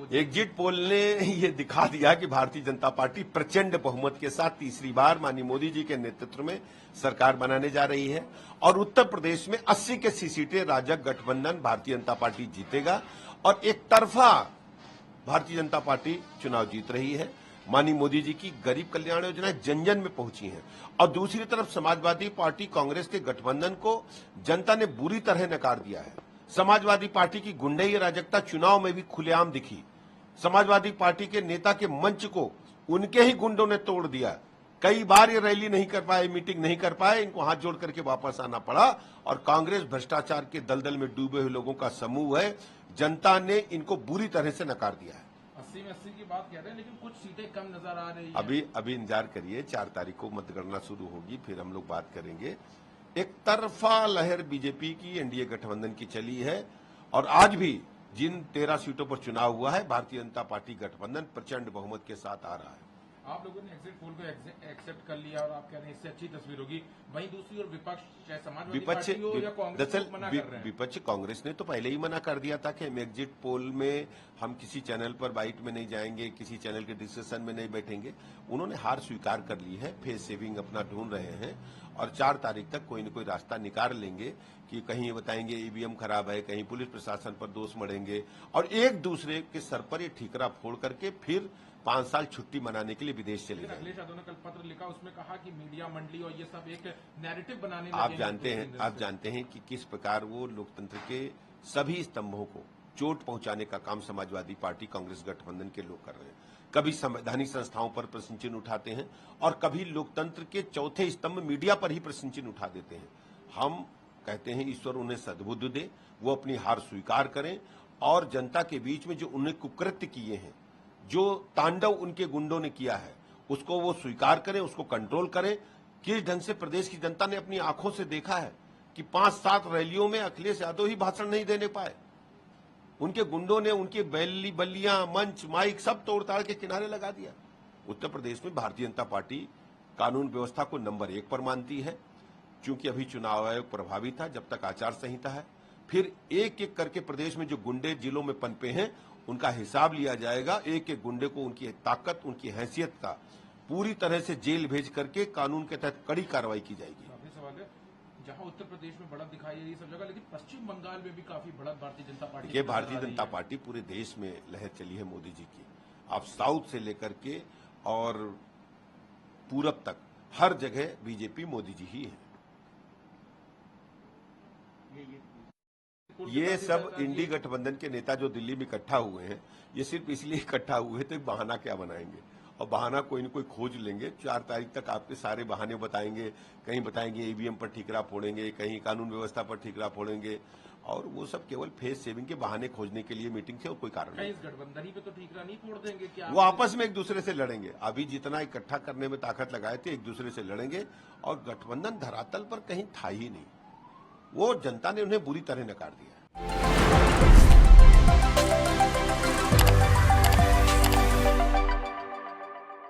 Exit poll ने ये दिखा दिया कि भारतीय जनता पार्टी प्रचंड बहुमत के साथ तीसरी बार माननीय मोदी जी के नेतृत्व में सरकार बनाने जा रही है और उत्तर प्रदेश में 80 के 80 सीटें राजग गठबंधन भारतीय जनता पार्टी जीतेगा और एक तरफा भारतीय जनता पार्टी चुनाव जीत रही है। माननीय मोदी जी की गरीब कल्याण योजनाएं जन जन में पहुंची हैं और दूसरी तरफ समाजवादी पार्टी कांग्रेस के गठबंधन को जनता ने बुरी तरह नकार दिया है। समाजवादी पार्टी की गुंडई अराजकता चुनाव में भी खुलेआम दिखी। समाजवादी पार्टी के नेता के मंच को उनके ही गुंडों ने तोड़ दिया। कई बार ये रैली नहीं कर पाए, मीटिंग नहीं कर पाए, इनको हाथ जोड़ करके वापस आना पड़ा और कांग्रेस भ्रष्टाचार के दलदल में डूबे हुए लोगों का समूह है। जनता ने इनको बुरी तरह से नकार दिया है। 80 में 80 की बात कह रहे हैं, लेकिन कुछ सीटें कम नजर आ रही हैं। अभी इंतजार करिए, 4 तारीख को मतगणना शुरू होगी, फिर हम लोग बात करेंगे। एक तरफा लहर बीजेपी की एनडीए गठबंधन की चली है और आज भी जिन 13 सीटों पर चुनाव हुआ है भारतीय जनता पार्टी गठबंधन प्रचंड बहुमत के साथ आ रहा है। आप लोगों ने एग्जिट पोल को एक्सेप्ट कर लिया और आप कह रहे हैं इससे अच्छी तस्वीर होगी। वहीं दूसरी ओर विपक्ष चाहे समाजवादी पार्टी हो या कांग्रेस को मना कर रहे हैं। विपक्ष कांग्रेस ने तो पहले ही मना कर दिया था कि हम एग्जिट पोल में हम किसी चैनल पर बाइट में नहीं जाएंगे, किसी चैनल के डिस्कशन में नहीं बैठेंगे। उन्होंने हार स्वीकार कर ली है, फेस सेविंग अपना ढूंढ रहे हैं और 4 तारीख तक कोई न कोई रास्ता निकाल लेंगे कि कहीं ये बताएंगे ईवीएम खराब है, कहीं पुलिस प्रशासन पर दोष मढ़ेंगे और एक दूसरे के सर पर ये ठीकरा फोड़ करके फिर 5 साल छुट्टी मनाने के लिए विदेश चले जाएंगे। अखिलेश यादव ने कल पत्र लिखा, उसमें कहा कि मीडिया मंडली और ये सब एक नैरेटिव बनाने आप जानते हैं कि किस प्रकार वो लोकतंत्र के सभी स्तंभों को चोट पहुंचाने का काम समाजवादी पार्टी कांग्रेस गठबंधन के लोग कर रहे हैं। कभी संवैधानिक संस्थाओं पर प्रश्न चिन्ह उठाते हैं और कभी लोकतंत्र के चौथे स्तंभ मीडिया पर ही प्रश्न चिन्ह उठा देते हैं। हम कहते हैं ईश्वर उन्हें सद्बुद्धि दे, वो अपनी हार स्वीकार करें और जनता के बीच में जो उन्हें कुकृत्य किए हैं, जो तांडव उनके गुंडों ने किया है, उसको वो स्वीकार करें, उसको कंट्रोल करें। किस ढंग से प्रदेश की जनता ने अपनी आंखों से देखा है कि 5-7 रैलियों में अखिलेश यादव ही भाषण नहीं देने पाए। उनके गुंडों ने उनकी बल्लियां, मंच, माइक सब तोड़-ताड़ के किनारे लगा दिया। उत्तर प्रदेश में भारतीय जनता पार्टी कानून व्यवस्था को नंबर 1 पर मानती है। चूंकि अभी चुनाव आयोग प्रभावी था, जब तक आचार संहिता है, फिर एक एक करके प्रदेश में जो गुंडे जिलों में पनपे हैं उनका हिसाब लिया जाएगा। एक एक गुंडे को उनकी ताकत, उनकी हैसियत का पूरी तरह से जेल भेज करके कानून के तहत कड़ी कार्रवाई की जाएगी। जहां उत्तर प्रदेश में बढ़त दिखाई दे रही है सब जगह, लेकिन पश्चिम बंगाल में भी काफी बढ़त भारतीय जनता पार्टी ये भारतीय जनता पार्टी पूरे देश में लहर चली है मोदी जी की। आप साउथ से लेकर के और पूरब तक हर जगह बीजेपी मोदी जी ही है। ये सब इंडी गठबंधन के नेता जो दिल्ली में इकट्ठा हुए हैं, ये सिर्फ इसलिए इकट्ठा हुए थे, बहाना क्या बनाएंगे और बहाना कोई न कोई खोज लेंगे। 4 तारीख तक आपके सारे बहाने बताएंगे। कहीं बताएंगे ईवीएम पर ठीकरा फोड़ेंगे, कहीं कानून व्यवस्था पर ठीकरा फोड़ेंगे और वो सब केवल फेस सेविंग के बहाने खोजने के लिए मीटिंग थे और कोई कारण नहीं। इस गठबंधन पे तो ठीकरा नहीं फोड़ देंगे क्या? वो आपस में एक दूसरे से लड़ेंगे। अभी जितना इकट्ठा करने में ताकत लगाए थे, एक दूसरे से लड़ेंगे और गठबंधन धरातल पर कहीं था ही नहीं। वो जनता ने उन्हें बुरी तरह नकार दिया।